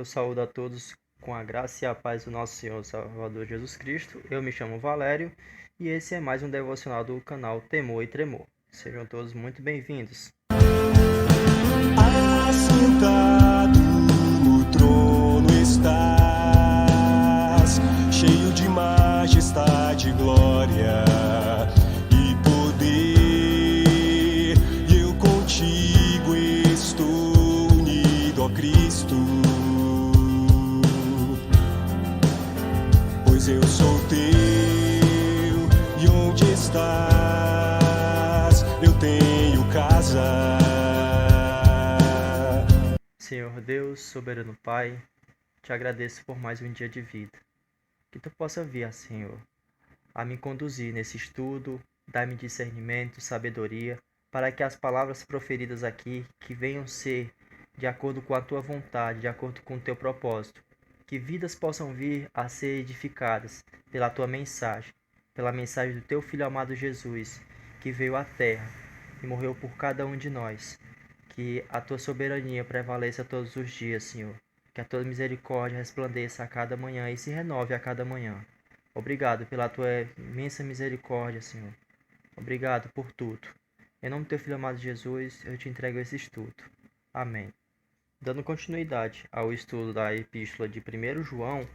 Eu saúdo a todos com a graça e a paz do nosso Senhor Salvador Jesus Cristo. Eu me chamo Valério e esse é mais um devocional do canal Temor e Tremor. Sejam todos muito bem-vindos. Assentado no trono estás, cheio de majestade e glória e poder, e eu contigo estou unido, ó Cristo, pois eu sou teu, e onde estás, eu tenho casa. Senhor Deus, soberano Pai, te agradeço por mais um dia de vida. Que tu possa vir, Senhor, a me conduzir nesse estudo, dar-me discernimento, sabedoria, para que as palavras proferidas aqui, que venham ser de acordo com a tua vontade, de acordo com o teu propósito, que vidas possam vir a ser edificadas pela tua mensagem, pela mensagem do teu Filho amado Jesus, que veio à terra e morreu por cada um de nós. Que a tua soberania prevaleça todos os dias, Senhor. Que a tua misericórdia resplandeça a cada manhã e se renove a cada manhã. Obrigado pela tua imensa misericórdia, Senhor. Obrigado por tudo. Em nome do teu Filho amado Jesus, eu te entrego esse estudo. Amém. Dando continuidade ao estudo da epístola de 1 João,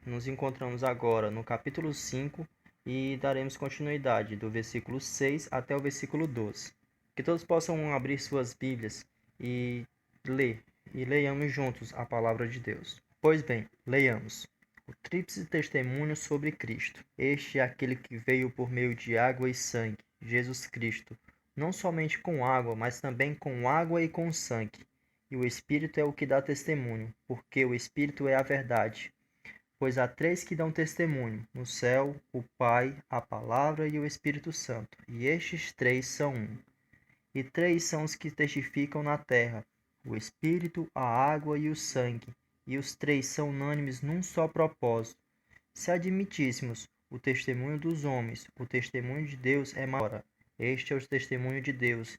nos encontramos agora no capítulo 5 e daremos continuidade do versículo 6 até o versículo 12. Que todos possam abrir suas Bíblias e ler, e leiamos juntos a palavra de Deus. Pois bem, leiamos. O tríplice testemunho sobre Cristo. Este é aquele que veio por meio de água e sangue, Jesus Cristo, não somente com água, mas também com água e com sangue. E o Espírito é o que dá testemunho, porque o Espírito é a verdade. Pois há três que dão testemunho, no céu, o Pai, a Palavra e o Espírito Santo, e estes três são um. E três são os que testificam na terra, o Espírito, a água e o sangue, e os três são unânimes num só propósito. Se admitíssemos o testemunho dos homens, o testemunho de Deus é maior. Este é o testemunho de Deus,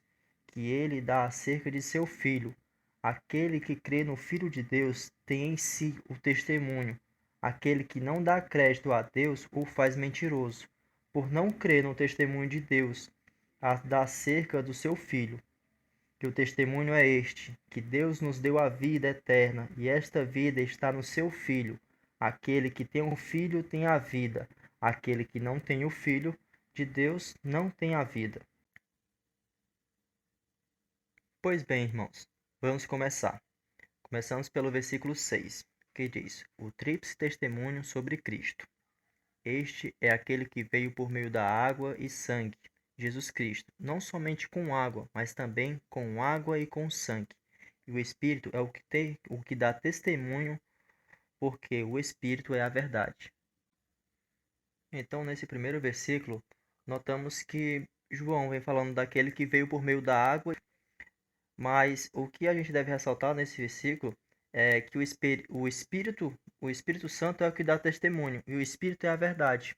que ele dá acerca de seu Filho. Aquele que crê no Filho de Deus tem em si o testemunho. Aquele que não dá crédito a Deus o faz mentiroso, por não crer no testemunho de Deus acerca do seu Filho. Que o testemunho é este, que Deus nos deu a vida eterna, e esta vida está no seu Filho. Aquele que tem o Filho tem a vida. Aquele que não tem o Filho de Deus não tem a vida. Pois bem, irmãos, vamos começar. Começamos pelo versículo 6, que diz: O tríplice testemunho sobre Cristo. Este é aquele que veio por meio da água e sangue, Jesus Cristo, não somente com água, mas também com água e com sangue. E o Espírito é o que dá testemunho, porque o Espírito é a verdade. Então, nesse primeiro versículo, notamos que João vem falando daquele que veio por meio da água, mas o que a gente deve ressaltar nesse versículo é que o Espírito Santo é o que dá testemunho, e o Espírito é a verdade.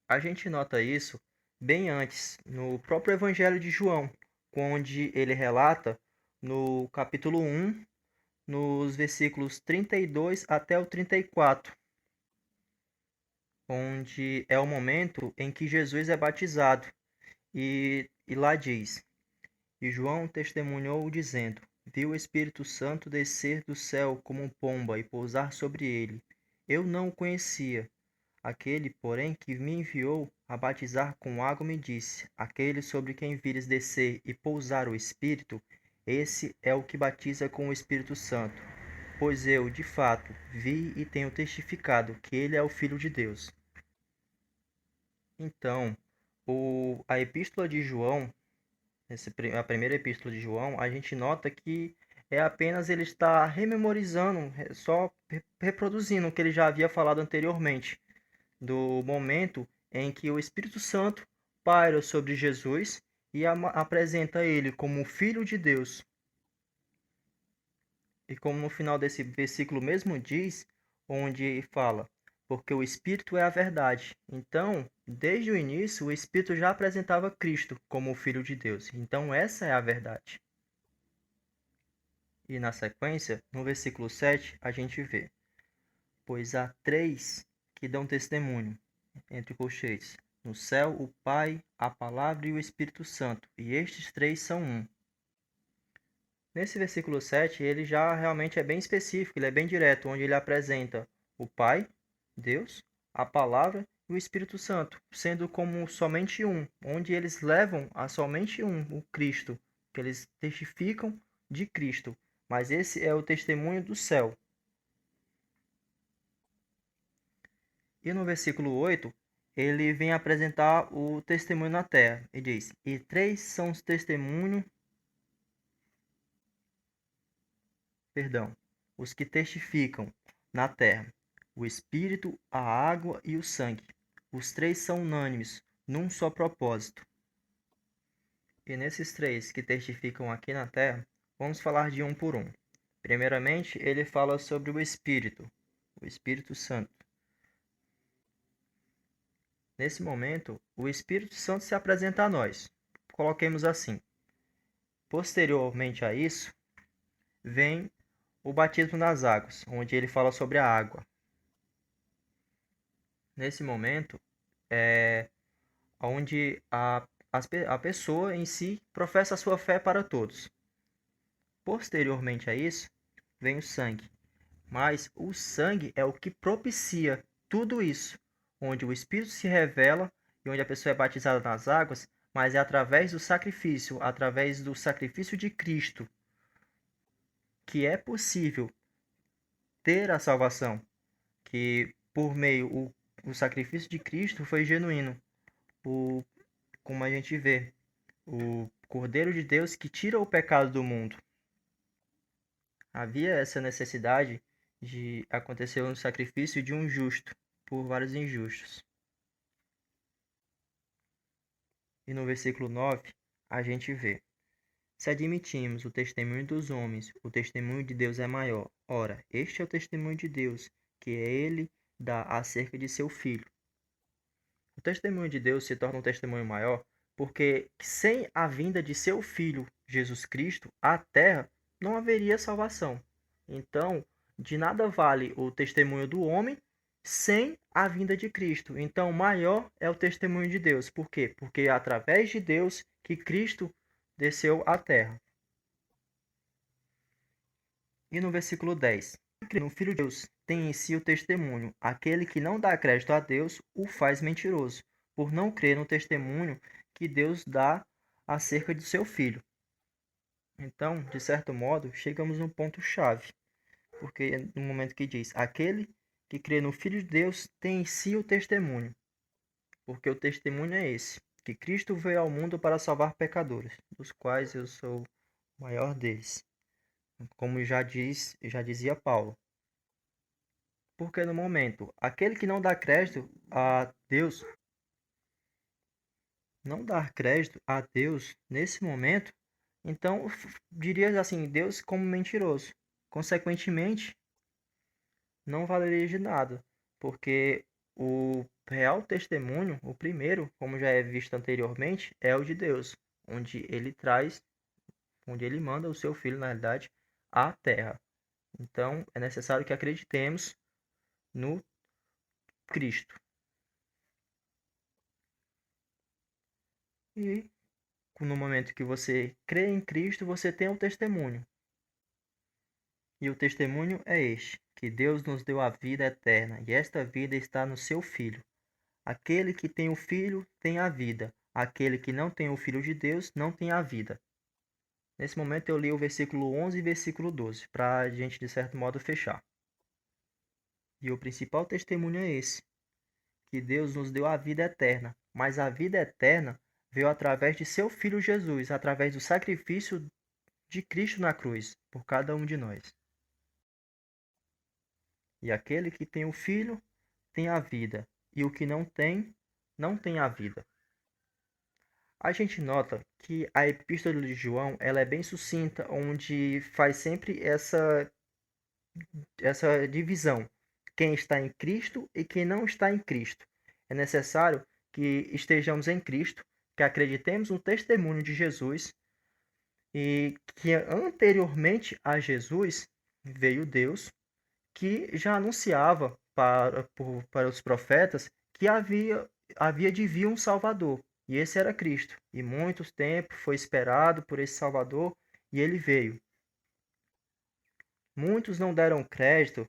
A gente nota isso bem antes, no próprio Evangelho de João, onde ele relata no capítulo 1, nos versículos 32 até o 34, onde é o momento em que Jesus é batizado. E lá diz: E João testemunhou dizendo: Viu o Espírito Santo descer do céu como pomba e pousar sobre ele. Eu não o conhecia. Aquele, porém, que me enviou a batizar com água me disse: Aquele sobre quem vires descer e pousar o Espírito, esse é o que batiza com o Espírito Santo. Pois eu, de fato, vi e tenho testificado que ele é o Filho de Deus. Então, a epístola de João, a primeira epístola de João, a gente nota que é apenas ele estar rememorizando, só reproduzindo o que ele já havia falado anteriormente, do momento em que o Espírito Santo paira sobre Jesus e apresenta ele como o Filho de Deus. E como no final desse versículo mesmo diz, onde fala: porque o Espírito é a verdade. Então, desde o início, o Espírito já apresentava Cristo como o Filho de Deus. Então, essa é a verdade. E na sequência, no versículo 7, a gente vê: pois há três que dão testemunho, entre colchetes, no céu, o Pai, a Palavra e o Espírito Santo, e estes três são um. Nesse versículo 7, ele já realmente é bem específico, ele é bem direto, onde ele apresenta o Pai, Deus, a Palavra e o Espírito Santo, sendo como somente um, onde eles levam a somente um, o Cristo, que eles testificam de Cristo. Mas esse é o testemunho do céu. E no versículo 8, ele vem apresentar o testemunho na terra. E diz: e três são os testemunhos, os que testificam na terra: o Espírito, a água e o sangue. Os três são unânimes, num só propósito. E nesses três que testificam aqui na terra, vamos falar de um por um. Primeiramente, ele fala sobre o Espírito Santo. Nesse momento, o Espírito Santo se apresenta a nós. Coloquemos assim. Posteriormente a isso, vem o batismo nas águas, onde ele fala sobre a água. Nesse momento, é onde a pessoa em si professa a sua fé para todos. Posteriormente a isso, vem o sangue. Mas o sangue é o que propicia tudo isso, onde o Espírito se revela e onde a pessoa é batizada nas águas, mas é através do sacrifício de Cristo, que é possível ter a salvação, que por meio o sacrifício de Cristo foi genuíno, como a gente vê, o Cordeiro de Deus que tira o pecado do mundo. Havia essa necessidade de acontecer um sacrifício de um justo por vários injustos. E no versículo 9, a gente vê: se admitimos o testemunho dos homens, o testemunho de Deus é maior. Ora, este é o testemunho de Deus, que ele dá acerca de seu Filho. O testemunho de Deus se torna um testemunho maior porque sem a vinda de seu Filho, Jesus Cristo, à Terra, não haveria salvação. Então, de nada vale o testemunho do homem sem a vinda de Cristo. Então, maior é o testemunho de Deus. Por quê? Porque é através de Deus que Cristo desceu à Terra. E no versículo 10, no Filho de Deus tem em si o testemunho. Aquele que não dá crédito a Deus o faz mentiroso, por não crer no testemunho que Deus dá acerca de seu Filho. Então, de certo modo, chegamos no ponto-chave, porque no momento que diz: aquele que crê no Filho de Deus tem em si o testemunho, porque o testemunho é esse, que Cristo veio ao mundo para salvar pecadores, dos quais eu sou o maior deles. Como já dizia Paulo. Porque no momento, aquele que não dá crédito a Deus, não dar crédito a Deus nesse momento, então diria assim, Deus como mentiroso. Consequentemente, não valeria de nada, porque o real testemunho, o primeiro, como já é visto anteriormente, é o de Deus, onde ele manda o seu filho, na realidade, à terra. Então, é necessário que acreditemos no Cristo. E no momento que você crê em Cristo, você tem um testemunho. E o testemunho é este, que Deus nos deu a vida eterna, e esta vida está no seu Filho. Aquele que tem o Filho tem a vida. Aquele que não tem o Filho de Deus não tem a vida. Nesse momento eu li o versículo 11 e versículo 12, para a gente, de certo modo, fechar. E o principal testemunho é esse, que Deus nos deu a vida eterna, mas a vida eterna veio através de seu Filho Jesus, através do sacrifício de Cristo na cruz, por cada um de nós. E aquele que tem o Filho tem a vida, e o que não tem, não tem a vida. A gente nota que a Epístola de João ela é bem sucinta, onde faz sempre essa divisão. Quem está em Cristo e quem não está em Cristo. É necessário que estejamos em Cristo, que acreditemos no testemunho de Jesus e que anteriormente a Jesus veio Deus, que já anunciava para os profetas que havia de vir um Salvador, e esse era Cristo. E muito tempo foi esperado por esse Salvador, e ele veio. Muitos não deram crédito,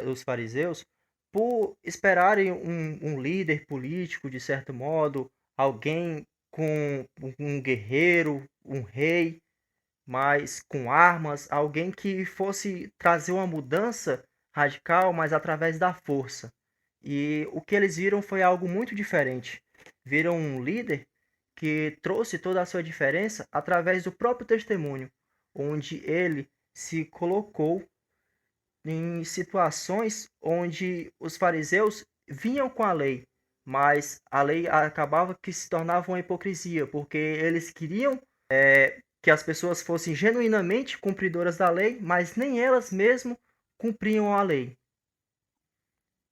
os fariseus, por esperarem um líder político, de certo modo, alguém com um guerreiro, um rei, mas com armas, alguém que fosse trazer uma mudança radical, mas através da força. E o que eles viram foi algo muito diferente. Viram um líder que trouxe toda a sua diferença através do próprio testemunho, onde ele se colocou em situações onde os fariseus vinham com a lei, mas a lei acabava que se tornava uma hipocrisia, porque eles queriam que as pessoas fossem genuinamente cumpridoras da lei, mas nem elas mesmas cumpriam a lei.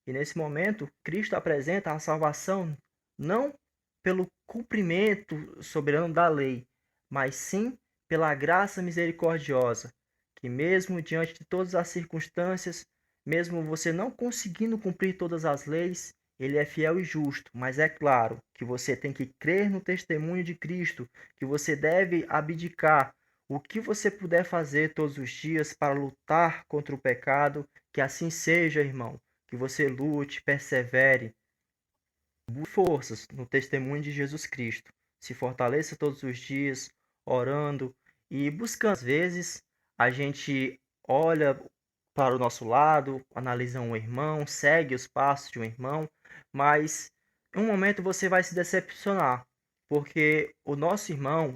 E nesse momento, Cristo apresenta a salvação não pelo cumprimento soberano da lei, mas sim pela graça misericordiosa, que mesmo diante de todas as circunstâncias, mesmo você não conseguindo cumprir todas as leis, ele é fiel e justo, mas é claro que você tem que crer no testemunho de Cristo, que você deve abdicar o que você puder fazer todos os dias para lutar contra o pecado, que assim seja, irmão, que você lute, persevere, busque forças no testemunho de Jesus Cristo, se fortaleça todos os dias, orando e buscando. Às vezes, a gente olha para o nosso lado, analisa um irmão, segue os passos de um irmão, mas em um momento você vai se decepcionar, porque o nosso irmão,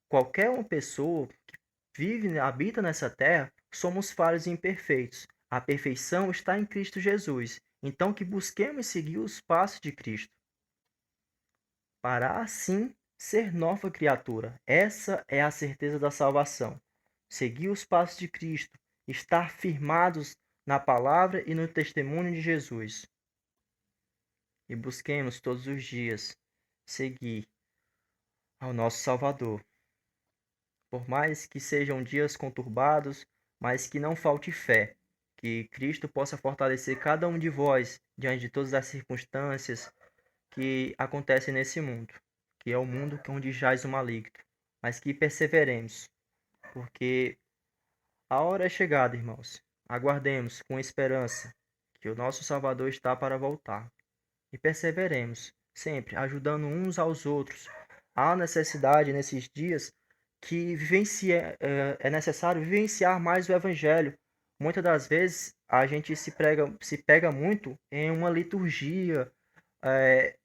qualquer uma pessoa que vive, habita nessa terra, somos falhos e imperfeitos. A perfeição está em Cristo Jesus. Então que busquemos seguir os passos de Cristo, para assim ser nova criatura. Essa é a certeza da salvação. Seguir os passos de Cristo, estar firmados na palavra e no testemunho de Jesus. E busquemos todos os dias seguir ao nosso Salvador. Por mais que sejam dias conturbados, mas que não falte fé, que Cristo possa fortalecer cada um de vós diante de todas as circunstâncias que acontecem nesse mundo, que é o mundo onde jaz o maligno, mas que perseveremos, porque a hora é chegada, irmãos. Aguardemos com esperança que o nosso Salvador está para voltar. E perseveremos, sempre ajudando uns aos outros. Há necessidade nesses dias que é necessário vivenciar mais o Evangelho. Muitas das vezes a gente se pega muito em uma liturgia,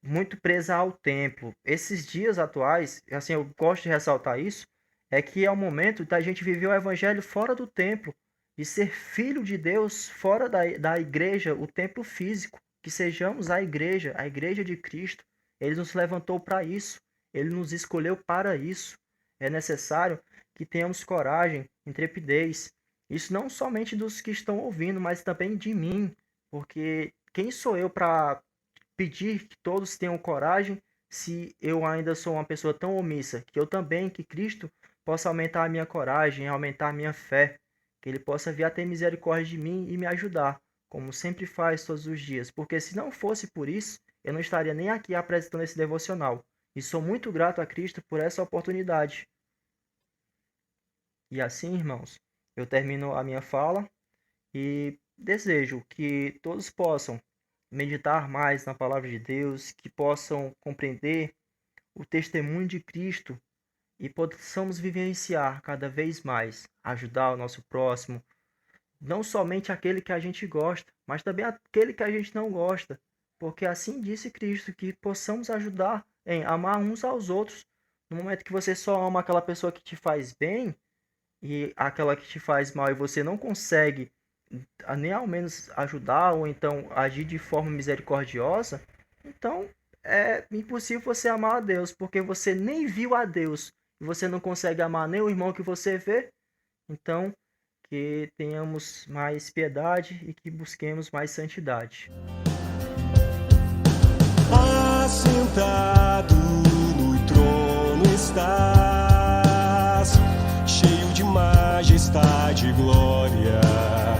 muito presa ao templo. Esses dias atuais, assim, eu gosto de ressaltar isso, é que é o momento da gente viver o Evangelho fora do templo, de ser filho de Deus fora da igreja, o templo físico, que sejamos a igreja de Cristo. Ele nos levantou para isso, ele nos escolheu para isso. É necessário que tenhamos coragem, intrepidez. Isso não somente dos que estão ouvindo, mas também de mim, porque quem sou eu para pedir que todos tenham coragem se eu ainda sou uma pessoa tão omissa? Que Cristo possa aumentar a minha coragem, aumentar a minha fé, que Ele possa vir a ter misericórdia de mim e me ajudar, como sempre faz todos os dias, porque se não fosse por isso, eu não estaria nem aqui apresentando esse devocional. E sou muito grato a Cristo por essa oportunidade. E assim, irmãos, eu termino a minha fala e desejo que todos possam meditar mais na palavra de Deus, que possam compreender o testemunho de Cristo e possamos vivenciar cada vez mais, ajudar o nosso próximo, não somente aquele que a gente gosta, mas também aquele que a gente não gosta, porque assim disse Cristo, que possamos ajudar em amar uns aos outros. No momento que você só ama aquela pessoa que te faz bem e aquela que te faz mal e você não consegue nem ao menos ajudar ou então agir de forma misericordiosa, então é impossível você amar a Deus, porque você nem viu a Deus e você não consegue amar nem o irmão que você vê. Então, que tenhamos mais piedade e que busquemos mais santidade. Assentado no trono está. majestade e glória.